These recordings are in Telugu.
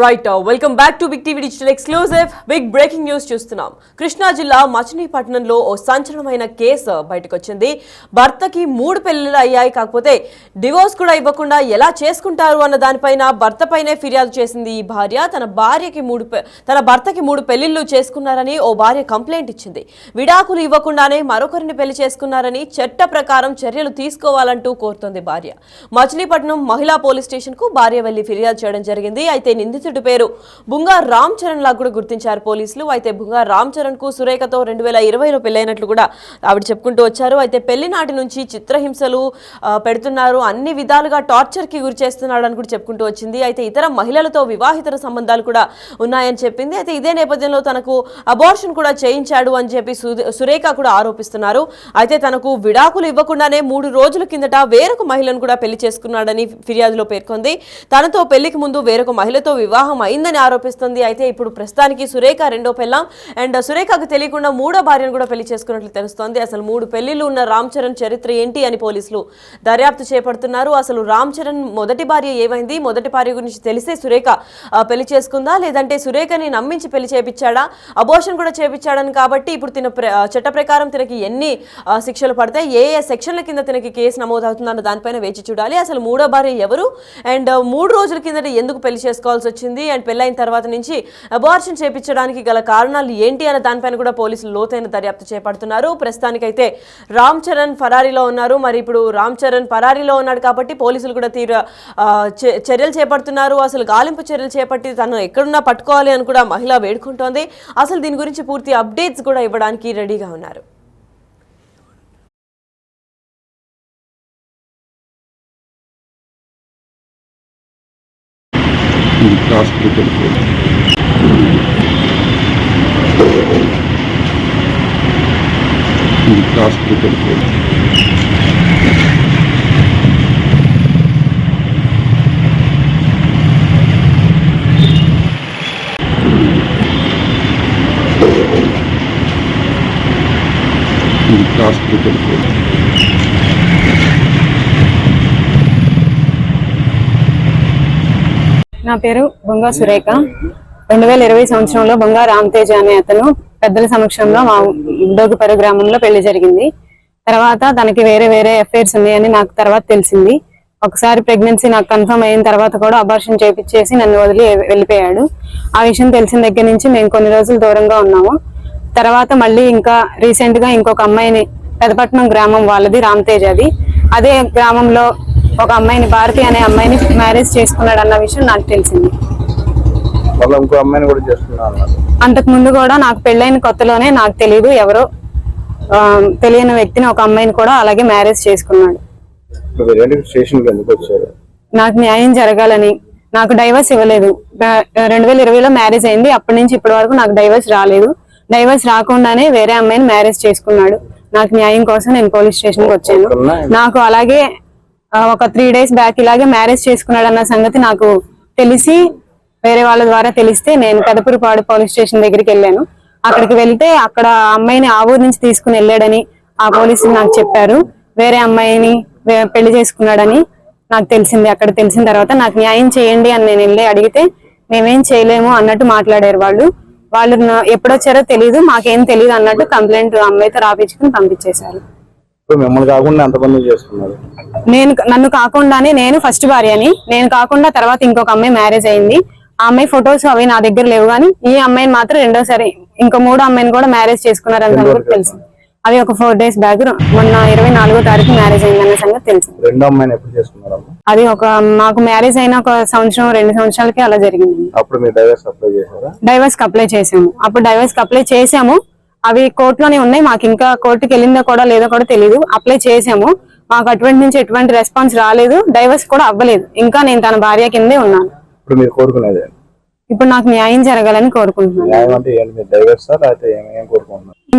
Right welcome back to big TV digital exclusive big breaking news చూస్తున్నాం. కృష్ణా జిల్లా మచిలీపట్నంలో ఓ సంచలనమైన కేసు బయటకు వచ్చింది. భర్తకి 3 పెళ్లిళ్ళు అయ్యాయి, కాకపోతే డివోర్స్ కూడా ఇవ్వకుండా ఎలా చేసుకుంటారు అన్న దానిపైన భర్తపైనే ఫిర్యాదు చేసింది ఈ భార్య. తన భర్తకి 3 పెళ్లిళ్ళు చేసుకున్నారని ఓ భార్య కంప్లైంట్ ఇచ్చింది. విడాకులు ఇవ్వకుండానే మరొకరిని పెళ్లి చేసుకున్నారని చట్ట ప్రకారం చర్యలు తీసుకోవాలంటూ కోరుతోంది భార్య. మచిలీపట్నం మహిళా పోలీస్ స్టేషన్ కు భార్య వెళ్లి ఫిర్యాదు చేయడం జరిగింది. అయితే నిందితుడి పేరు బుంగా రామ్ చరణ్ లా కూడా గుర్తించారు పోలీసులు. అయితే బుంగా రామ్ చరణ్ కు సురేఖతో 2020లో పెళ్లైనట్లు కూడా ఆవిడ చెప్పుకుంటూ వచ్చారు. అయితే పెళ్లి నాటి నుంచి చిత్రహింసలు పెడుతున్నారు, అన్ని విధాలుగా టార్చర్ కి గురి చేస్తున్నాడు అని కూడా చెప్పుకుంటూ వచ్చింది. అయితే ఇతర మహిళలతో వివాహితర సంబంధాలు కూడా ఉన్నాయని చెప్పింది. అయితే ఇదే నేపథ్యంలో తనకు అబార్షన్ కూడా చేయించాడు అని చెప్పి సురేఖ కూడా ఆరోపిస్తున్నారు. అయితే తనకు విడాకులు ఇవ్వకుండానే 3 రోజుల కిందట వేరొక మహిళను కూడా పెళ్లి చేసుకున్నాడని ఫిర్యాదులో పేర్కొంది. తనతో పెళ్లికి ముందు వేరొక మహిళతో వివాహం అయిందని ఆరోపిస్తుంది. అయితే ఇప్పుడు ప్రస్తుతానికి సురేఖ 2వ పెళ్ళాం అండ్ సురేఖకు తెలియకుండా 3వ భార్యను కూడా పెళ్లి చేసుకున్నట్లు తెలుస్తోంది. అసలు 3 పెళ్లిళ్ళు ఉన్న రామ్ చరణ్ చరిత్ర ఏంటి అని పోలీసులు దర్యాప్తు చేపడుతున్నారు. అసలు రామ్ చరణ్ మొదటి భార్య ఏమైంది, మొదటి భార్య గురించి తెలిసే సురేఖ పెళ్లి చేసుకుందా, లేదంటే సురేఖని నమ్మించి పెళ్లి చేపించాడా, అబోర్షన్ కూడా చేపించాడని కాబట్టి ఇప్పుడు చట్ట ప్రకారం తినకి ఎన్ని శిక్షలు పడతాయి, ఏ సెక్షన్ల కింద తినకి కేసు నమోదవుతుందన్న దానిపైన వేచి చూడాలి. అసలు 3వ భార్య ఎవరు అండ్ 3 రోజుల కిందట ఎందుకు పెళ్లి చేసుకోవాల్సి వచ్చింది అండ్ పెళ్లైన తర్వాత నుంచి అబార్షన్ చేపించడానికి గల కారణాలు ఏంటి అన్న దానిపైన కూడా పోలీసులు లోతైన దర్యాప్తు చేపడుతున్నారు. ప్రస్తుతానికైతే రామ్ చరణ్ ఫరారీలో ఉన్నారు. మరి ఇప్పుడు రామ్ చరణ్ ఫరారీలో ఉన్నాడు కాబట్టి పోలీసులు కూడా తీవ్ర చర్యలు చేపడుతున్నారు. అసలు గాలింపు చర్యలు చేపట్టి తను ఎక్కడున్నా పట్టుకోవాలి అని కూడా మహిళ వేడుకుంటోంది. అసలు దీని గురించి పూర్తి అప్డేట్స్ కూడా ఇవ్వడానికి రెడీగా ఉన్నారు. నా పేరు బొంగా సురేఖ. 2020 సంవత్సరంలో బొంగా రామ్ తేజ అనే అతను పెద్దల సమక్షంలో మా డోగుపరు గ్రామంలో పెళ్లి జరిగింది. తర్వాత తనకి వేరే అఫైర్స్ ఉన్నాయని నాకు తర్వాత తెలిసింది. ఒకసారి ప్రెగ్నెన్సీ నాకు కన్ఫర్మ్ అయిన తర్వాత కూడా అబార్షన్ చేపించేసి నన్ను వదిలి వెళ్ళిపోయాడు. ఆ విషయం తెలిసిన దగ్గర నుంచి మేము కొన్ని రోజులు దూరంగా ఉన్నాము. తర్వాత మళ్ళీ ఇంకా రీసెంట్ గా ఇంకొక అమ్మాయిని, పెదపట్నం గ్రామం వాళ్ళది, రామ్ తేజది, అదే గ్రామంలో ఒక అమ్మాయిని, భారతి అనే అమ్మాయిని మ్యారేజ్ చేసుకున్నాడు అన్న విషయం నాకు తెలిసింది. అంతకు ముందు కూడా నాకు పెళ్ళైన కొత్తలోనే నాకు తెలియదు, ఎవరో తెలియని వ్యక్తిని, ఒక అమ్మాయిని కూడా అలాగే మ్యారేజ్ చేసుకున్నాడు. నాకు న్యాయం జరగాలని, నాకు డైవర్స్ ఇవ్వలేదు. 2020లో మ్యారేజ్ అయింది. అప్పటి నుంచి ఇప్పటి వరకు నాకు డైవర్స్ రాలేదు. డైవర్స్ రాకుండానే వేరే అమ్మాయిని మ్యారేజ్ చేసుకున్నాడు. నాకు న్యాయం కోసం నేను పోలీస్ స్టేషన్కి వచ్చాను. నాకు అలాగే ఒక 3 days బ్యాక్ ఇలాగే మ్యారేజ్ చేసుకున్నాడు అన్న సంగతి నాకు తెలిసి, వేరే వాళ్ళ ద్వారా తెలిస్తే నేను పెదపురపాడు పోలీస్ స్టేషన్ దగ్గరికి వెళ్ళాను. అక్కడికి వెళ్తే అక్కడ అమ్మాయిని ఆ ఊరు నుంచి తీసుకుని వెళ్ళాడని ఆ పోలీసులు నాకు చెప్పారు. వేరే అమ్మాయిని పెళ్లి చేసుకున్నాడని నాకు తెలిసింది. అక్కడ తెలిసిన తర్వాత నాకు న్యాయం చేయండి అని నేను వెళ్ళి అడిగితే మేమేం చేయలేము అన్నట్టు మాట్లాడారు వాళ్ళు. వాళ్ళు ఎప్పుడొచ్చారో తెలియదు, మాకేం తెలియదు అన్నట్టు కంప్లైంట్ అమ్మాయితో రాపించుకుని పంపించేశారు. నన్ను కాకుండానే, నేను ఫస్ట్ భార్యని, నేను కాకుండా తర్వాత ఇంకొక అమ్మాయి మ్యారేజ్ అయింది. ఆ అమ్మాయి ఫొటోస్ అవి నా దగ్గర లేవు, కానీ ఈ అమ్మాయిని మాత్రం రెండోసారి ఇంకో 3వ అమ్మాయిని కూడా మ్యారేజ్ చేసుకున్నారన్న సంగతి తెలుసు. అది ఒక 4 days బ్యాక్, మొన్న 24వ తారీఖు మ్యారేజ్ అయిందన్న సంగతి తెలుసు. అది మాకు మ్యారేజ్ అయిన 1 సంవత్సరం 2 సంవత్సరాలకి అలా జరిగింది. డైవర్స్ కి అప్లై చేసాము. అప్పుడు డైవర్స్ కి అప్లై చేసాము, అవి కోర్టులోనే ఉన్నాయి. మాకు ఇంకా కోర్టుకి వెళ్ళిందో కూడా లేదో కూడా తెలియదు. అప్లై చేసాము, మాకు అటువంటి నుంచి ఎటువంటి రెస్పాన్స్ రాలేదు. డైవర్స్ కూడా అవ్వలేదు. ఇంకా నేను తన భార్య కిందే ఉన్నాను. ఇప్పుడు నాకు న్యాయం జరగాలని కోరుకుంటున్నాను.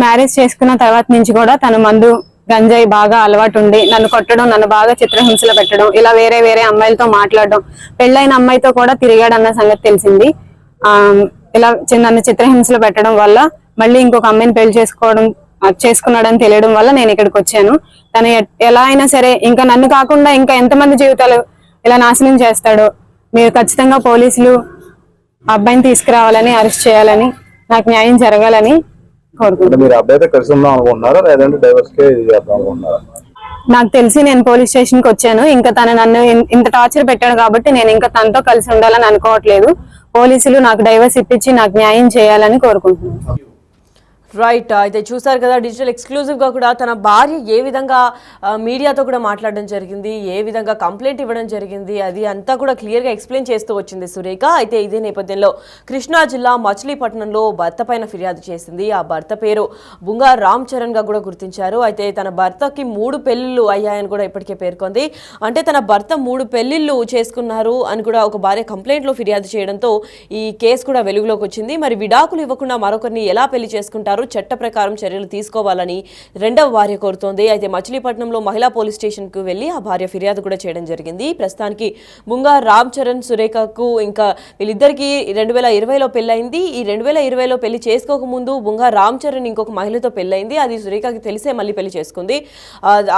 మ్యారేజ్ చేసుకున్న తర్వాత నుంచి కూడా తన మందు, గంజాయి బాగా అలవాటు ఉండి నన్ను కొట్టడం, నన్ను బాగా చిత్రహింసలు పెట్టడం, ఇలా వేరే అమ్మాయిలతో మాట్లాడడం, పెళ్ళైన అమ్మాయితో కూడా తిరిగాడన్న సంగతి తెలిసింది. ఇలా నన్ను చిత్రహింసలు పెట్టడం వల్ల మళ్ళీ ఇంకొక అమ్మాయిని పెళ్లి చేసుకున్నాడని తెలియడం వల్ల నేను ఇక్కడికి వచ్చాను. తను ఎలా అయినా సరే ఇంకా నన్ను కాకుండా ఇంకా ఎంతమంది జీవితాలు ఇలా నాశనం చేస్తాడో మీరు ఖచ్చితంగా పోలీసులు ఆ అబ్బాయిని తీసుకురావాలని, అరెస్ట్ చేయాలని, నాకు న్యాయం జరగాలని కోరుకుంటున్నాను. మీరు అబ్బాయి అయితే కలిసి ఉందాం అనుకుంటున్నారా లేదంటే డైవర్స్ కే ఇది చేద్దాం అనుకుంటున్నారా? నాకు తెలిసి నేను పోలీస్ స్టేషన్ కి వచ్చాను. ఇంకా తను నన్ను ఇంత టార్చర్ పెట్టాడు కాబట్టి నేను ఇంకా తనతో కలిసి ఉండాలని అనుకోవట్లేదు. పోలీసులు నాకు డైవర్స్ ఇప్పించి నాకు న్యాయం చేయాలని కోరుకుంటున్నాను. రైట్, అయితే చూసారు కదా డిజిటల్ ఎక్స్క్లూజివ్గా కూడా తన భార్య ఏ విధంగా మీడియాతో కూడా మాట్లాడడం జరిగింది, ఏ విధంగా కంప్లైంట్ ఇవ్వడం జరిగింది, అది అంతా కూడా క్లియర్గా ఎక్స్ప్లెయిన్ చేస్తూ వచ్చింది సురేఖ. అయితే ఇదే నేపథ్యంలో కృష్ణా జిల్లా మచిలీపట్నంలో భర్త పైన ఫిర్యాదు చేసింది. ఆ భర్త పేరు బుంగా రామ్ చరణ్గా కూడా గుర్తించారు. అయితే తన భర్తకి 3 పెళ్లిళ్ళు అయ్యాయని కూడా ఇప్పటికే పేర్కొంది. అంటే తన భర్త 3 పెళ్లిళ్ళు చేసుకున్నారు అని కూడా ఒక భార్య కంప్లైంట్లో ఫిర్యాదు చేయడంతో ఈ కేసు కూడా వెలుగులోకి వచ్చింది. మరి విడాకులు ఇవ్వకుండా మరొకరిని ఎలా పెళ్లి చేసుకుంటారు, చట్ట ప్రకారం చర్యలు తీసుకోవాలని రెండవ భార్య కోరుతోంది. అయితే మచిలీపట్నంలో మహిళా పోలీస్ స్టేషన్ కు వెళ్లి ఆ భార్య ఫిర్యాదు కూడా చేయడం జరిగింది. ప్రస్తుతానికి బుంగా రామ్ చరణ్ సురేఖకు ఇంకా వీళ్ళిద్దరికి 2020లో పెళ్ళైంది. ఈ 2020లో పెళ్లి చేసుకోక ముందు బుంగా రామ్ చరణ్ ఇంకొక మహిళతో పెళ్ళైంది. అది సురేఖకి తెలిసే మళ్ళీ పెళ్లి చేసుకుంది.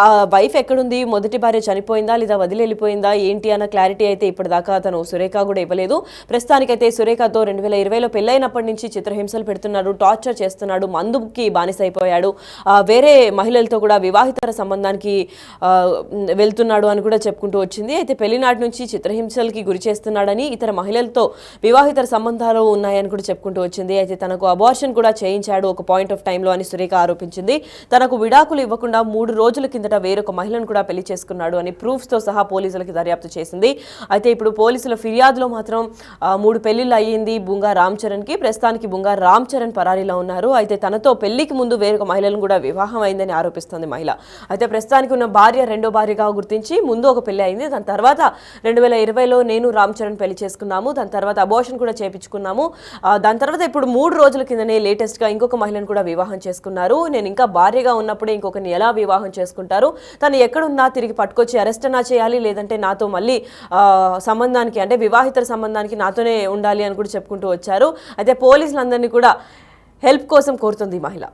ఆ వైఫ్ ఎక్కడుంది, మొదటి భార్య చనిపోయిందా లేదా వదిలి వెళ్ళిపోయిందా ఏంటి అన్న క్లారిటీ అయితే ఇప్పటిదాకా తను సురేఖ కూడా ఇవ్వలేదు. ప్రస్తుతానికైతే సురేఖతో 2020లో పెళ్ళైనప్పటి నుంచి చిత్రహింసలు పెడుతున్నాడు, టార్చర్ చేస్తున్నాడు, మందుకి బానిసైపోయాడు, వేరే మహిళలతో కూడా వివాహితర సంబంధానికి వెళ్తున్నాడు అని కూడా చెప్పుకుంటూ వచ్చింది. అయితే పెళ్లినాటి నుంచి చిత్రహింసలకి గురి చేస్తున్నాడని, ఇతర మహిళలతో వివాహితర సంబంధాలు ఉన్నాయని కూడా చెప్పుకుంటూ వచ్చింది. అయితే తనకు అబార్షన్ కూడా చేయించాడు ఒక పాయింట్ ఆఫ్ టైంలో అని సురేఖ ఆరోపించింది. తనకు విడాకులు ఇవ్వకుండా 3 రోజుల కిందట వేరొక మహిళను కూడా పెళ్లి చేసుకున్నాడు అని ప్రూఫ్స్తో సహా పోలీసులకి దర్యాప్తు చేసింది. అయితే ఇప్పుడు పోలీసుల ఫిర్యాదులో మాత్రం 3 పెళ్లిళ్ళు అయ్యింది బుంగా రామ్ చరణ్కి. ప్రస్తుతానికి బుంగా రామ్ చరణ్ పరారీలో ఉన్నారు. అయితే తనతో పెళ్లికి ముందు వేరొక మహిళలను కూడా వివాహం అయిందని ఆరోపిస్తోంది మహిళ. అయితే ప్రస్తుతానికి ఉన్న భార్య రెండో భార్యగా గుర్తించి ముందు ఒక పెళ్లి అయింది, దాని తర్వాత 2020లో నేను రామ్ చరణ్ పెళ్లి చేసుకున్నాము, దాని తర్వాత అబార్షన్ కూడా చేపించుకున్నాము, దాని తర్వాత ఇప్పుడు 3 రోజుల కిందనే లేటెస్ట్గా ఇంకొక మహిళను కూడా వివాహం చేసుకున్నారు. నేను ఇంకా భార్యగా ఉన్నప్పుడే ఇంకొకరిని ఎలా వివాహం చేసుకుంటారు, తను ఎక్కడున్నా తిరిగి పట్టుకొచ్చి అరెస్ట్ అన్నా చేయాలి, లేదంటే నాతో మళ్ళీ సంబంధానికి అంటే వివాహితర సంబంధానికి నాతోనే ఉండాలి అని కూడా చెప్పుకుంటూ వచ్చారు. అయితే పోలీసులందరినీ కూడా హెల్ప్ కోసం కోరుతుంది మహిళ.